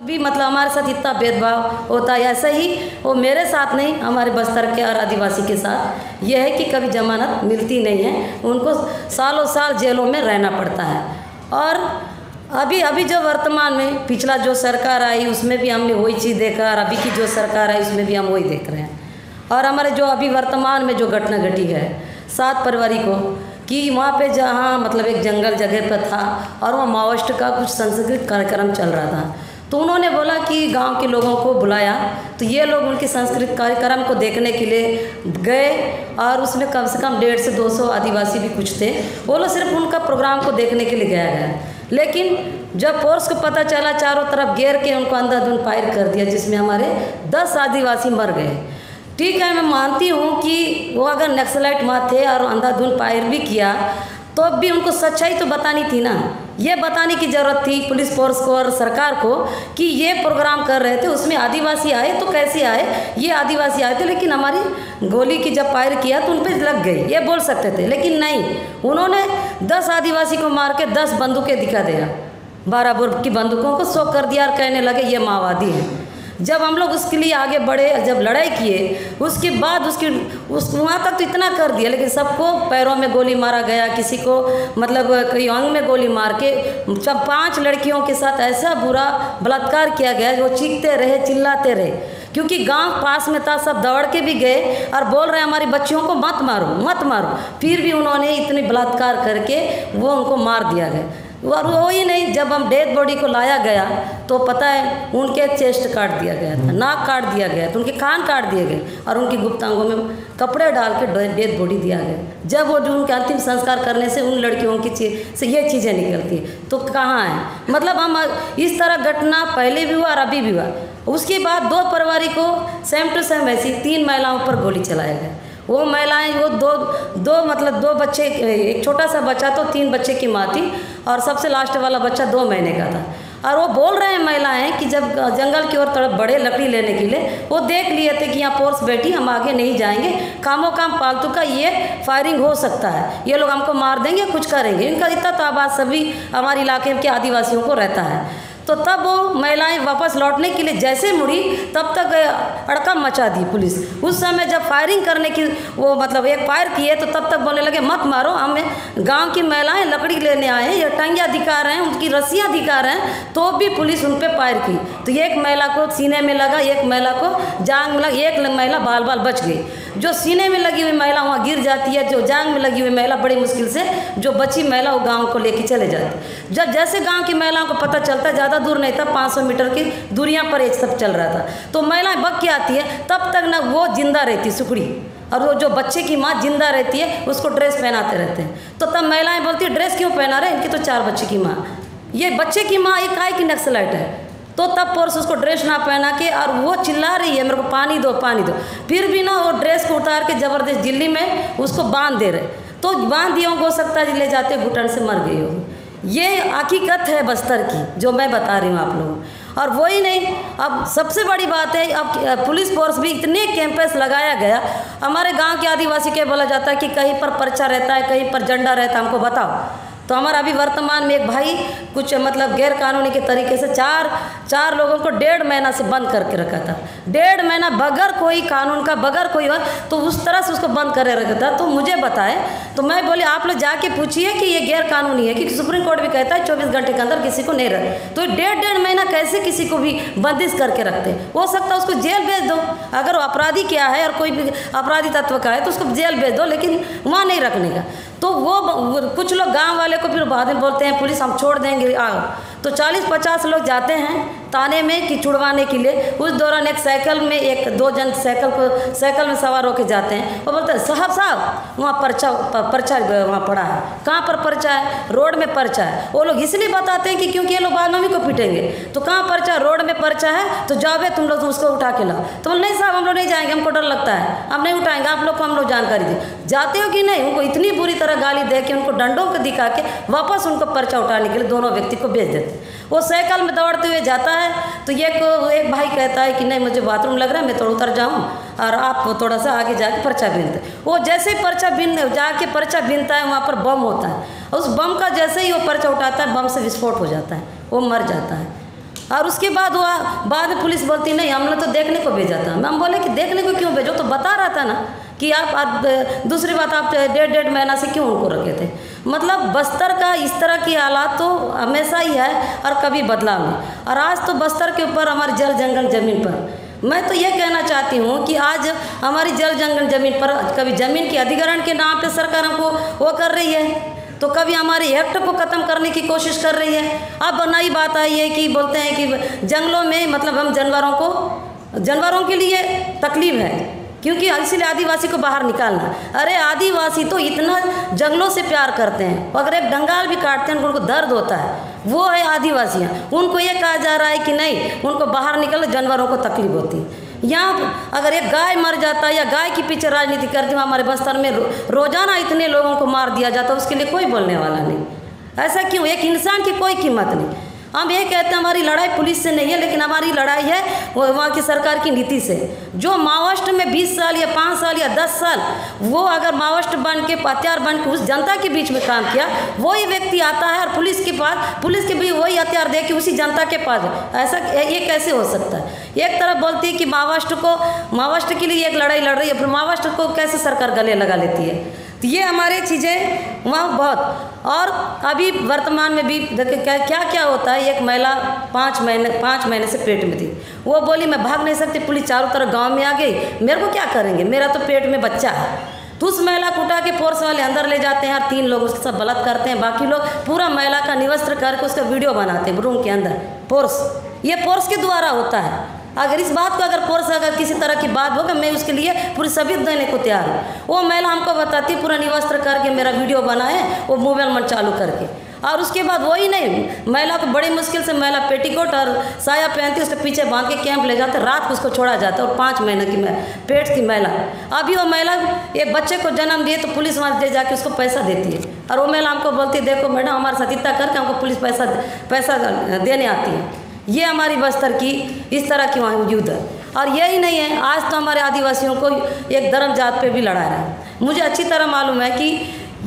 भी मतलब हमारे साथ इतना भेदभाव होता है, ऐसा ही वो मेरे साथ नहीं, हमारे बस्तर के और आदिवासी के साथ ये है कि कभी जमानत मिलती नहीं है, उनको सालों साल जेलों में रहना पड़ता है। और अभी जो वर्तमान में पिछला जो सरकार आई उसमें भी हमने वही चीज़ देखा, और अभी की जो सरकार आई उसमें भी हम वही देख रहे हैं। और हमारे जो अभी वर्तमान में जो घटना घटी है 7 फरवरी को, कि वहाँ पे जहाँ मतलब एक जंगल जगह पर था और वहाँ माओवाइस्ट का कुछ सांस्कृतिक कार्यक्रम चल रहा था, तो उन्होंने बोला कि गांव के लोगों को बुलाया, तो ये लोग उनके सांस्कृतिक कार्यक्रम को देखने के लिए गए और उसमें कम से कम 150 से 200 आदिवासी भी कुछ थे, वो लोग सिर्फ उनका प्रोग्राम को देखने के लिए गया। लेकिन जब फोर्स को पता चला, चारों तरफ घेर के उनको अंधाधुंध फायर कर दिया, जिसमें हमारे 10 आदिवासी मर गए। ठीक है, मैं मानती हूँ कि वो अगर नक्सलाइट वहाँ थे और अंधाधुंध फायर भी किया तो भी उनको सच्चाई तो बतानी थी ना, ये बताने की ज़रूरत थी पुलिस फोर्स को और सरकार को कि ये प्रोग्राम कर रहे थे, उसमें आदिवासी आए तो कैसे आए, ये आदिवासी आए थे लेकिन हमारी गोली की जब फायर किया तो उन पर लग गई, ये बोल सकते थे। लेकिन नहीं, उन्होंने 10 आदिवासी को मार के 10 बंदूकें दिखा दिया, 12 बोर की बंदूकों को शो कर दिया और कहने लगे ये माओवादी है। जब हम लोग उसके लिए आगे बढ़े, जब लड़ाई किए, उसके बाद वहाँ तक तो इतना कर दिया, लेकिन सबको पैरों में गोली मारा गया, किसी को मतलब कई अंग में गोली मार के 5 लड़कियों के साथ ऐसा बुरा बलात्कार किया गया, वो चीखते रहे, चिल्लाते रहे, क्योंकि गांव पास में था, सब दौड़ के भी गए और बोल रहे हमारी बच्चियों को मत मारो मत मारो, फिर भी उन्होंने इतनी बलात्कार करके वो उनको मार दिया गया। और वो ही नहीं, जब हम डेड बॉडी को लाया गया तो पता है उनके चेस्ट काट दिया गया था, नाक काट दिया गया था, उनके कान काट दिए गए और उनकी गुप्तांगों में कपड़े डाल के डेड बॉडी दिया गया। जब वो जो उनके अंतिम संस्कार करने से उन लड़कियों की से ये चीज़ें निकलती हैं, तो कहाँ है? मतलब हम इस तरह घटना पहले भी हुआ और अभी भी हुआ। उसके बाद 2 फरवरी को सेम टू सेम वैसी 3 महिलाओं पर गोली चलाया गया। वो महिलाएं, वो दो बच्चे, एक छोटा सा बच्चा तो 3 बच्चे की माँ थी और सबसे लास्ट वाला बच्चा 2 महीने का था। और वो बोल रहे हैं महिलाएं कि जब जंगल की ओर तरफ बढ़े लकड़ी लेने के लिए, वो देख लिए थे कि यहाँ फोर्स बैठी, हम आगे नहीं जाएंगे, कामों काम फालतू का ये फायरिंग हो सकता है, ये लोग हमको मार देंगे, कुछ करेंगे। इनका इतना तो आवाज़ सभी हमारे इलाके के आदिवासियों को रहता है। तो तब वो महिलाएं वापस लौटने के लिए जैसे मुड़ी, तब तक अड़कम मचा दी पुलिस। उस समय जब फायरिंग करने की वो मतलब एक फायर किए तो तब तक बोलने लगे मत मारो, हमें गांव की महिलाएं लकड़ी लेने आए हैं, ये टंगियाँ दिखा रहे हैं, उनकी रस्सियाँ दिखा रहे हैं, तो भी पुलिस उन पर फायर की। तो एक महिला को सीने में लगा, एक महिला को जांग में लगा, एक महिला बाल बाल बच गई। जो सीने में लगी हुई महिला वहाँ गिर जाती है, जो जांग में लगी हुई महिला बड़ी मुश्किल से, जो बची महिला वो गाँव को लेके चले जाती। जब जैसे गाँव की महिलाओं को पता चलता, ज़्यादा दूर नहीं था, 500 मीटर की दूरियां पर ये सब चल रहा था, तो महिलाएं भग के आती है, तब तक ना वो जिंदा रहती सुखड़ी, और वो जो बच्चे की माँ जिंदा रहती है, उसको ड्रेस पहनाते रहते हैं। तो तब महिलाएं बोलती है ड्रेस क्यों पहना रहे, इनकी तो 4 बच्चे की माँ, ये बच्चे की माँ एक आए की नक्सलाइट है। तो तब फोर्स उसको ड्रेस ना पहना के, और वो चिल्ला रही है मेरे को पानी दो पानी दो, फिर भी ना वो ड्रेस को उतार के जबरदस्त दिल्ली में उसको बांध दे रहे। तो बांध दिया, हो सकता है ले जाते घुटन से मर गई हो। ये हकीकत है बस्तर की जो मैं बता रही हूँ आप लोगों। और वही नहीं, अब सबसे बड़ी बात है, अब पुलिस फोर्स भी इतने कैंपस लगाया गया, हमारे गांव के आदिवासी के बोला जाता है कि कहीं पर पर्चा रहता है, कहीं पर झंडा रहता है, हमको बताओ। तो हमारा अभी वर्तमान में एक भाई कुछ मतलब गैर कानूनी के तरीके से चार लोगों को 1.5 महीना से बंद करके रखा था। 1.5 महीना बगैर कोई कानून का, बगैर कोई तो उस तरह से उसको बंद करे रखा था। तो मुझे बताए, तो मैं बोली आप लोग जाके पूछिए कि ये गैर कानूनी है, क्योंकि सुप्रीम कोर्ट भी कहता है 24 घंटे के अंदर किसी को नहीं रख। तो 1.5 महीना कैसे किसी को भी बंदिश करके रखते? हो सकता है उसको जेल भेज दो, अगर वो अपराधी क्या है और कोई भी अपराधी तत्व का है तो उसको जेल भेज दो, लेकिन वहाँ नहीं रखने का। तो वो कुछ लोग गांव वाले को फिर बाद में बोलते हैं पुलिस हम छोड़ देंगे आओ। तो 40-50 लोग जाते हैं ताने में कि छुड़वाने के लिए। उस दौरान एक साइकिल में 1-2 जन साइकिल में सवार होकर जाते हैं। वो बोलते हैं साहब वहाँ पर्चा वहाँ पड़ा है। कहाँ पर पर्चा है? रोड में पर्चा है। वो लोग इसलिए बताते हैं कि क्योंकि ये लोग बाद मम्मी को पीटेंगे। तो कहाँ पर्चा? रोड में पर्चा है, तो जाओ तुम लोग उसको उठा के लाओ। तो बोले नहीं साहब हम लोग नहीं जाएंगे, हमको डर लगता है, हम नहीं उठाएंगे, आप लोग को हम लोग जानकारी दें। जाते हो कि नहीं? उनको इतनी बुरी तरह गाली दे के, उनको डंडों को दिखा के वापस उनको पर्चा उठाने के लिए दोनों व्यक्ति को भेज देते। वो साइकिल में दौड़ते हुए जाता है, तो एक भाई कहता है कि नहीं मुझे बाथरूम लग रहा है, मैं थोड़ा उतर जाऊँ और आप थोड़ा सा आगे जाके पर्चा बीनते। वो जैसे ही जाके पर्चा बीनता है, वहाँ पर बम होता है। उस बम का जैसे ही वो पर्चा उठाता है, बम से विस्फोट हो जाता है, वो मर जाता है। और उसके बाद वो बाद में पुलिस बोलती नहीं हमने तो देखने को भेजा था। हम बोले कि देखने को क्यों भेजो, तो बता रहा था ना कि आप दूसरी बात आप 1.5 महीना से क्यों उनको रखे थे। मतलब बस्तर का इस तरह की हालात तो हमेशा ही है और कभी बदलाव नहीं। और आज तो बस्तर के ऊपर हमारी जल जंगल ज़मीन पर मैं तो ये कहना चाहती हूँ कि आज हमारी जल जंगल ज़मीन पर कभी ज़मीन के अधिग्रहण के नाम पे सरकार हमको वो कर रही है, तो कभी हमारे एक्ट को ख़त्म करने की कोशिश कर रही है। अब नई बात आई है कि बोलते हैं कि जंगलों में मतलब हम जानवरों के लिए तकलीफ है क्योंकि इसीलिए आदिवासी को बाहर निकालना। अरे आदिवासी तो इतना जंगलों से प्यार करते हैं, अगर एक डंगाल भी काटते हैं उनको दर्द होता है, वो है आदिवासियाँ। उनको ये कहा जा रहा है कि नहीं उनको बाहर निकल, जानवरों को तकलीफ होती है। यहाँ अगर एक गाय मर जाता है या गाय के पीछे राजनीति करती हूँ, हमारे बस्तर में रोजाना इतने लोगों को मार दिया जाता है, उसके लिए कोई बोलने वाला नहीं। ऐसा क्यों? एक इंसान की कोई कीमत नहीं। हम ये कहते हैं हमारी लड़ाई पुलिस से नहीं है, लेकिन हमारी लड़ाई है वो वहाँ की सरकार की नीति से। जो माओवास्ट में 20 साल या 5 साल या 10 साल वो अगर माओवास्ट बन के हथियार बन के उस जनता के बीच में काम किया, वही व्यक्ति आता है और पुलिस के भी वही हथियार दे के उसी जनता के पास। ऐसा ये कैसे हो सकता है? एक तरफ बोलती है कि माओवास्ट के लिए एक लड़ाई लड़ रही है, फिर माओवास्ट को कैसे सरकार गले लगा लेती है। तो ये हमारे चीज़ें वहाँ बहुत। और अभी वर्तमान में भी क्या क्या होता है। एक महिला 5 महीने से पेट में थी, वो बोली मैं भाग नहीं सकती, पुलिस चारों तरफ गांव में आ गई, मेरे को क्या करेंगे, मेरा तो पेट में बच्चा है। तो उस महिला को उठा के फोर्स वाले अंदर ले जाते हैं और 3 लोग उसके साथ गलत करते हैं। बाकी लोग पूरा महिला का निवस्त्र करके उसका वीडियो बनाते हैं रूम के अंदर। ये फोर्स के द्वारा होता है। अगर इस बात को अगर किसी तरह की बात होगा, मैं उसके लिए पूरी सबूत देने को तैयार हूँ। वो महिला हमको बताती पूरा निवस्त्र करके मेरा वीडियो बनाए, वो मोबाइल मन चालू करके। और उसके बाद वही नहीं, महिला को बड़ी मुश्किल से महिला पेटीकोट और साया पहनती, उसके पीछे बांध के कैंप ले जाते, रात को उसको छोड़ा जाता है। और 5 महीने की पेट की महिला, अभी वो महिला एक बच्चे को जन्म दिए तो पुलिस वहाँ ले जाके उसको पैसा देती है। और वो महिला हमको बोलती है देखो मैडम हमारे साथ इतना करके हमको पुलिस पैसा देने आती है। ये हमारी बस्तर की इस तरह की वहाँ युद्ध है। और यही नहीं है, आज तो हमारे आदिवासियों को एक धर्म जात पे भी लड़ा रहा है। मुझे अच्छी तरह मालूम है कि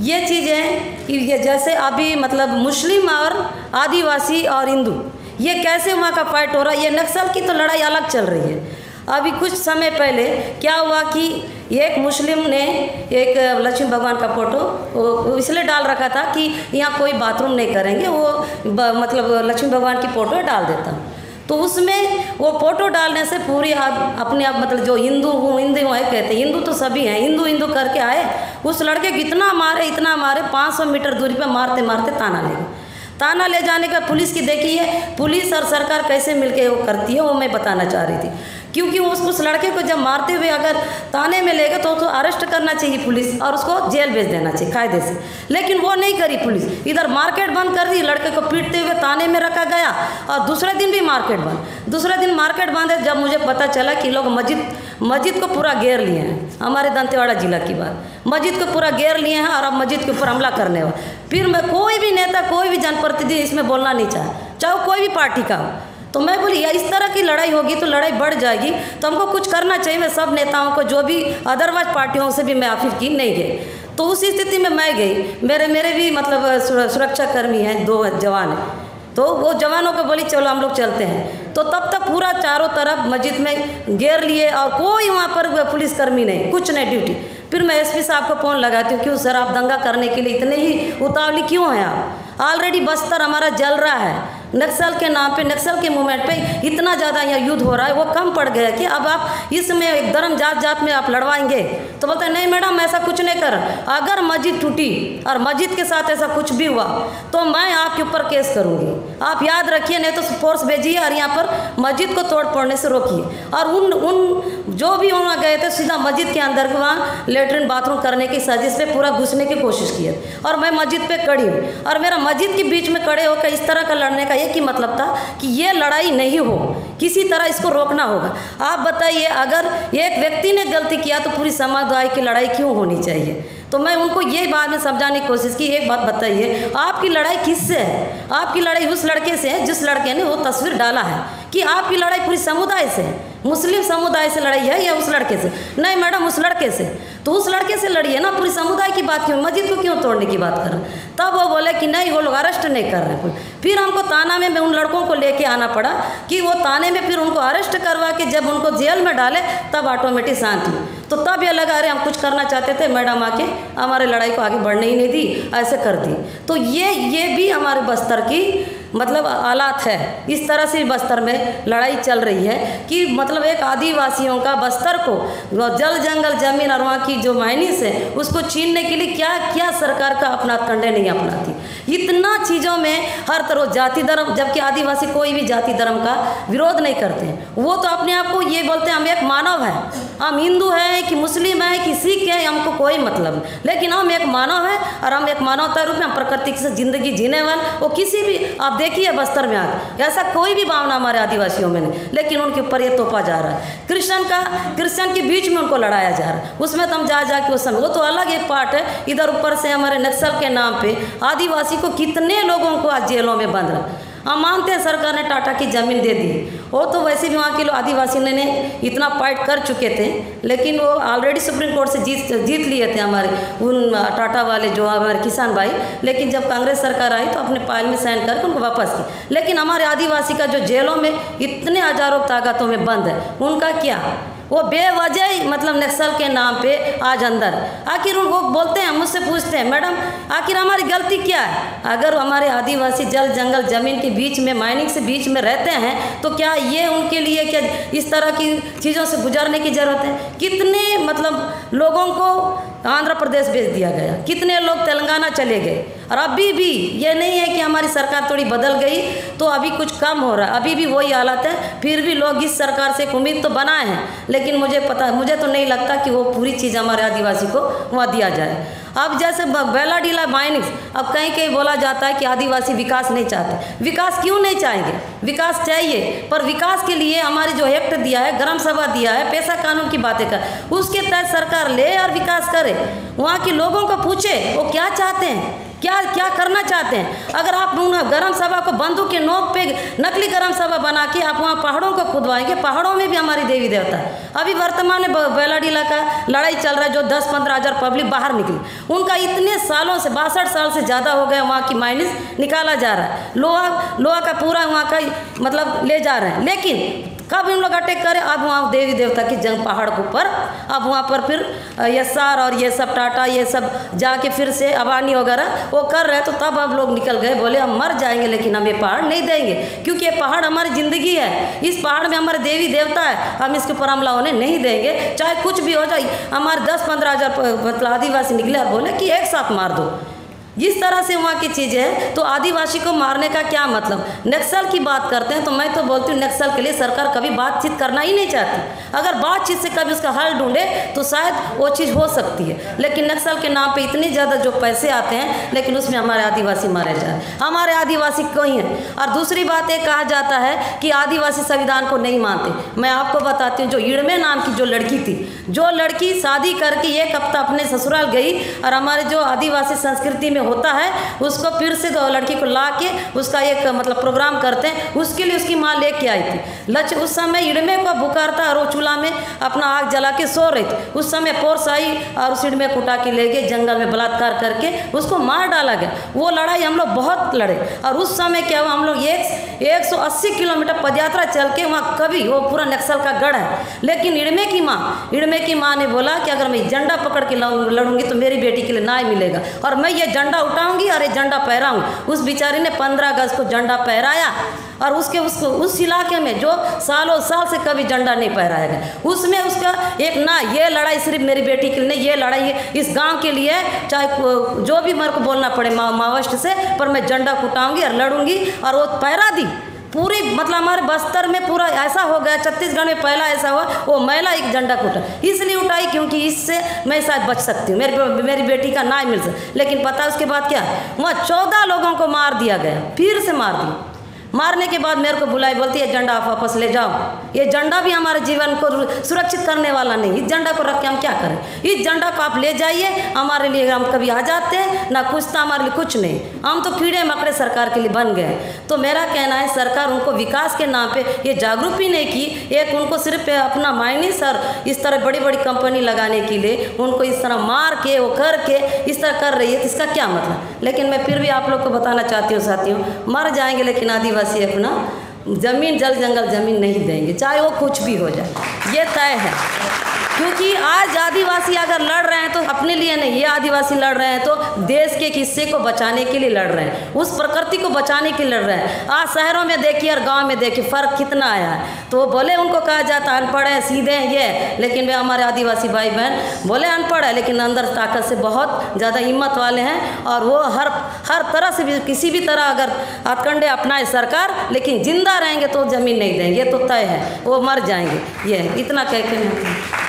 ये चीज़ें कि ये जैसे अभी मतलब मुस्लिम और आदिवासी और हिंदू ये कैसे वहाँ का फाइट हो रहा है। ये नक्सल की तो लड़ाई अलग चल रही है। अभी कुछ समय पहले क्या हुआ कि एक मुस्लिम ने एक लक्ष्मी भगवान का फोटो इसलिए डाल रखा था कि यहाँ कोई बाथरूम नहीं करेंगे, वो मतलब लक्ष्मी भगवान की फ़ोटो डाल देता। तो उसमें वो फ़ोटो डालने से पूरी अपने आप मतलब जो हिंदू है कहते हैं, हिंदू तो सभी हैं, हिंदू करके आए। उस लड़के को इतना मारे 500 मीटर दूरी पर मारते मारते ताना ले जाने का पुलिस की देखिए, पुलिस और सरकार कैसे मिलके वो करती है, वो मैं बताना चाह रही थी। क्योंकि उस लड़के को जब मारते हुए अगर ताने में लेगा तो उसको अरेस्ट करना चाहिए पुलिस और उसको जेल भेज देना चाहिए कायदे से, लेकिन वो नहीं करी पुलिस। इधर मार्केट बंद कर दी, लड़के को पीटते हुए ताने में रखा गया और दूसरे दिन भी मार्केट बंद है। जब मुझे पता चला कि लोग मस्जिद को पूरा घेर लिए हैं, हमारे दंतेवाड़ा जिला की बात, मस्जिद को पूरा घेर लिए हैं और अब मस्जिद के ऊपर हमला करने वाला। फिर मैं कोई भी नेता कोई भी जनप्रतिनिधि इसमें बोलना नहीं चाहे कोई भी पार्टी का हो। तो मैं बोली इस तरह की लड़ाई होगी तो लड़ाई बढ़ जाएगी, तो हमको कुछ करना चाहिए। मैं सब नेताओं को जो भी अदरवाइज पार्टियों से भी मैं अपील की, नहीं गए। तो उस स्थिति में मैं गई, मेरे भी मतलब सुरक्षा कर्मी हैं, 2 जवान हैं, तो वो जवानों को बोली चलो हम लोग चलते हैं। तो तब तक पूरा चारों तरफ मस्जिद में घेर लिए और कोई वहाँ पर पुलिसकर्मी नहीं, कुछ नहीं ड्यूटी। फिर मैं एसपी साहब को फ़ोन लगाती हूँ, क्यों सर आप दंगा करने के लिए इतने ही उतावली क्यों हैं आप? ऑलरेडी बस्तर हमारा जल रहा है, नक्सल के नाम पे, नक्सल के मूवमेंट पे इतना ज़्यादा यहाँ युद्ध हो रहा है, वो कम पड़ गया कि अब आप इसमें एक धर्म जात में आप लड़वाएंगे। तो बोलते हैं नहीं मैडम ऐसा कुछ नहीं कर, अगर मस्जिद टूटी और मस्जिद के साथ ऐसा कुछ भी हुआ तो मैं आपके ऊपर केस करूँगी, आप याद रखिए, नहीं तो फोर्स भेजिए और यहाँ पर मस्जिद को तोड़ फोड़ने से रोकिए। और उन जो भी वहाँ गए थे सीधा मस्जिद के अंदर वहाँ लेटरिन बाथरूम करने की साजिश पे पूरा घुसने की कोशिश की है। और मैं मस्जिद पे खड़ी हूँ और मेरा मस्जिद के बीच में खड़े होकर इस तरह का लड़ने का एक ही मतलब था कि ये लड़ाई नहीं हो, किसी तरह इसको रोकना होगा। आप बताइए अगर एक व्यक्ति ने गलती किया तो पूरी समुदाय की लड़ाई क्यों होनी चाहिए? तो मैं उनको ये बात में समझाने की कोशिश की, एक बात बताइए आपकी लड़ाई किससे है? आपकी लड़ाई उस लड़के से है जिस लड़के ने वो तस्वीर डाला है कि आपकी लड़ाई पूरी समुदाय से है, मुस्लिम समुदाय से लड़ाई है या उस लड़के से? नहीं मैडम, उस लड़के से। तो उस लड़के से लड़िए ना, पूरी समुदाय की बात क्यों, मस्जिद को क्यों तोड़ने की बात कर रहे हैं? तब वो बोले कि नहीं वो लोग अरेस्ट नहीं कर रहे हैं। फिर हमको थाना में उन लड़कों को लेके आना पड़ा कि वो थाने में फिर उनको अरेस्ट करवा के जब उनको जेल में डाले तब ऑटोमेटिक शांत हुई। तो तब ये लगा अरे हम कुछ करना चाहते थे, मैडम आके हमारे लड़ाई को आगे बढ़ने ही नहीं दी, ऐसे कर दी। तो ये भी हमारे बस्तर की मतलब हालात है। इस तरह से बस्तर में लड़ाई चल रही है कि मतलब एक आदिवासियों का बस्तर को जल जंगल जमीन और वहाँ की जो माइनिंग्स है उसको छीनने के लिए क्या क्या सरकार का अपना कंडे नहीं अपनाती। इतना चीज़ों में हर तरह जाति धर्म, जबकि आदिवासी कोई भी जाति धर्म का विरोध नहीं करते हैं। वो तो अपने आप को ये बोलते हैं हम एक मानव है, हम हिंदू हैं कि मुस्लिम है कि सिख है, हमको कोई मतलब नहीं, लेकिन हम एक मानव है और हम एक मानवता रूप में हम प्रकृति से जिंदगी जीने वाले। वो किसी भी आप देखिए बस्तर में आगे ऐसा कोई भी भावना हमारे आदिवासियों में नहीं, लेकिन उनके ऊपर ये तोपा जा रहा है। क्रिश्चियन के बीच में उनको लड़ाया जा रहा है, उसमें तो हम जा के उस समय वो तो अलग एक पार्ट है। इधर ऊपर से हमारे नक्सल के नाम पे आदिवासी को कितने लोगों को आज जेलों में बंद रहा। हम मानते हैं सरकार ने टाटा की ज़मीन दे दी, वो तो वैसे भी वहाँ के लोग आदिवासी ने इतना फाइट कर चुके थे, लेकिन वो ऑलरेडी सुप्रीम कोर्ट से जीत लिए थे हमारे उन टाटा वाले जो हमारे किसान भाई। लेकिन जब कांग्रेस सरकार आई तो अपने पायल में साइन करके उनको वापस की। लेकिन हमारे आदिवासी का जो जेलों में इतने हजारों ताकतों में बंद है, उनका क्या? वो बेवजह मतलब नक्सल के नाम पे आज अंदर। आखिर उनको बोलते हैं, मुझसे पूछते हैं मैडम आखिर हमारी गलती क्या है? अगर हमारे आदिवासी जल जंगल जमीन के बीच में माइनिंग से बीच में रहते हैं तो क्या ये उनके लिए क्या इस तरह की चीज़ों से गुजरने की ज़रूरत है? कितने मतलब लोगों को आंध्र प्रदेश भेज दिया गया, कितने लोग तेलंगाना चले गए, और अभी भी ये नहीं है कि हमारी सरकार थोड़ी बदल गई तो अभी कुछ कम हो रहा है, अभी भी वही हालत है। फिर भी लोग इस सरकार से एक उम्मीद तो बनाए हैं, लेकिन मुझे तो नहीं लगता कि वो पूरी चीज़ हमारे आदिवासी को वहाँ दिया जाए। अब जैसे बेलाडीला माइनिंग्स, अब कहीं कहीं बोला जाता है कि आदिवासी विकास नहीं चाहते। विकास क्यों नहीं चाहेंगे? विकास चाहिए, पर विकास के लिए हमारे जो एक्ट दिया है, ग्राम सभा दिया है, पैसा कानून की बातें कर, उसके तहत सरकार ले और विकास करे। वहाँ के लोगों को पूछे वो क्या चाहते हैं, क्या क्या करना चाहते हैं। अगर आप ग्राम सभा को बंदूक के नोक पे नकली ग्राम सभा बना के आप वहाँ पहाड़ों को खुदवाएंगे, पहाड़ों में भी हमारी देवी देवता है। अभी वर्तमान में बेलाडीला का लड़ाई चल रहा है, जो 10-15 हज़ार पब्लिक बाहर निकली, उनका इतने सालों से 62 साल से ज़्यादा हो गए वहाँ की माइनिंग निकाला जा रहा है, लोहा का पूरा वहाँ का मतलब ले जा रहे हैं। लेकिन कब इन लोग अटैक करें? अब वहाँ देवी देवता की जंग पहाड़ के ऊपर, अब वहाँ पर फिर एसआर और ये सब टाटा ये सब जाके फिर से अबानी वगैरह वो कर रहे, तो तब अब लोग निकल गए, बोले हम मर जाएंगे लेकिन हम ये पहाड़ नहीं देंगे, क्योंकि ये पहाड़ हमारी ज़िंदगी है, इस पहाड़ में हमारे देवी देवता है, हम इसके ऊपर हमला होने नहीं देंगे, चाहे कुछ भी हो जाए। हमारे 10-15 हज़ार मतलब आदिवासी निकले और बोले कि एक साथ मार दो। जिस तरह से वहाँ की चीज़ है, तो आदिवासी को मारने का क्या मतलब? नक्सल की बात करते हैं तो मैं तो बोलती हूँ नक्सल के लिए सरकार कभी बातचीत करना ही नहीं चाहती। अगर बातचीत से कभी उसका हल ढूंढे तो शायद वो चीज़ हो सकती है, लेकिन नक्सल के नाम पे इतनी ज़्यादा जो पैसे आते हैं, लेकिन उसमें हमारे आदिवासी मारे जाए, हमारे आदिवासी कोई हैं। और दूसरी बात ये कहा जाता है कि आदिवासी संविधान को नहीं मानते। मैं आपको बताती हूँ, जो इड़मे नाम की जो लड़की थी, जो लड़की शादी करके 1 हफ्ता अपने ससुराल गई और हमारे जो आदिवासी संस्कृति में होता है उसको फिर से तो लड़की को ला के उसका एक मतलब प्रोग्राम करते हैं, उसके लिए उसकी माँ लेके आई थी। उस समय इड़मे को बुखार था और वो चूल्हा में अपना आग जला के सो रही थी। उस समय फोर्स आई और उस इड़मे को उठा के ले गए, जंगल में बलात्कार करके उसको मार डाला गया। वो लड़ाई हम लोग बहुत लड़े, और उस समय क्या हुआ, हम लोग 180 किलोमीटर पदयात्रा चल के वहाँ, कभी वो पूरा नक्सल का गढ़ है, लेकिन इड़मे की माँ ने बोला कि अगर मैं झंडा पकड़ के लड़ूंगी तो मेरी बेटी के लिए न्याय मिलेगा, और मैं ये झंडा उठाऊंगी और ये झंडा फहराऊंगी। उस बेचारी ने 15 अगस्त को झंडा फहराया, और उस इलाके में जो सालों साल से कभी झंडा नहीं फहराया गया, उसमें उसका एक ना, ये लड़ाई सिर्फ मेरी बेटी के लिए नहीं, ये लड़ाई इस गांव के लिए, चाहे जो भी मेरे को बोलना पड़े माओवास्ट से, पर मैं झंडा उठाऊंगी और लड़ूंगी। और वो फहरा दी पूरी, मतलब हमारे बस्तर में पूरा ऐसा हो गया, छत्तीसगढ़ में पहला ऐसा हुआ, वो महिला एक झंडा को इसलिए उठाई क्योंकि इससे मैं शायद बच सकती हूँ, मेरी बेटी का न्याय मिल सकता। लेकिन पता उसके बाद क्या, वहाँ 14 लोगों को मार दिया गया, फिर से मार दिया। मारने के बाद मेरे को बुलाई, बोलती है झंडा आप वापस ले जाओ। ये झंडा भी हमारे जीवन को सुरक्षित करने वाला नहीं। इस झंडा को रख के हम क्या करें? इस झंडा को आप ले जाइए, हमारे लिए हम कभी आ जाते हैं ना, कुछ था हमारे लिए कुछ नहीं, हम तो कीड़े मकड़े सरकार के लिए बन गए। तो मेरा कहना है सरकार उनको विकास के नाम पे ये जागरूक भी नहीं की, एक उनको सिर्फ अपना मायने सर इस तरह बड़ी बड़ी कंपनी लगाने के लिए उनको इस तरह मार के वो करके इस तरह कर रही है, तो इसका क्या मतलब? लेकिन मैं फिर भी आप लोग को बताना चाहती हूँ साथियों, मर जाएंगे लेकिन आदिवासी अपना ज़मीन जल जंगल ज़मीन नहीं देंगे, चाहे वो कुछ भी हो जाए, ये तय है। क्योंकि आज आदिवासी अगर लड़ रहे हैं तो अपने लिए नहीं, ये आदिवासी लड़ रहे हैं तो देश के हिस्से को बचाने के लिए लड़ रहे हैं, उस प्रकृति को बचाने के लिए लड़ रहे हैं। आज शहरों में देखिए और गांव में देखिए फ़र्क कितना आया है। तो बोले उनको कहा जाता अनपढ़ है, सीधे हैं ये, लेकिन वे हमारे आदिवासी भाई बहन बोले अनपढ़ है लेकिन अंदर ताकत से बहुत ज़्यादा हिम्मत वाले हैं, और वो हर तरह से भी किसी भी तरह अगर हथकंडे अपनाए सरकार, लेकिन जिंदा रहेंगे तो ज़मीन नहीं देंगे, ये तो तय है, वो मर जाएंगे। ये इतना कह के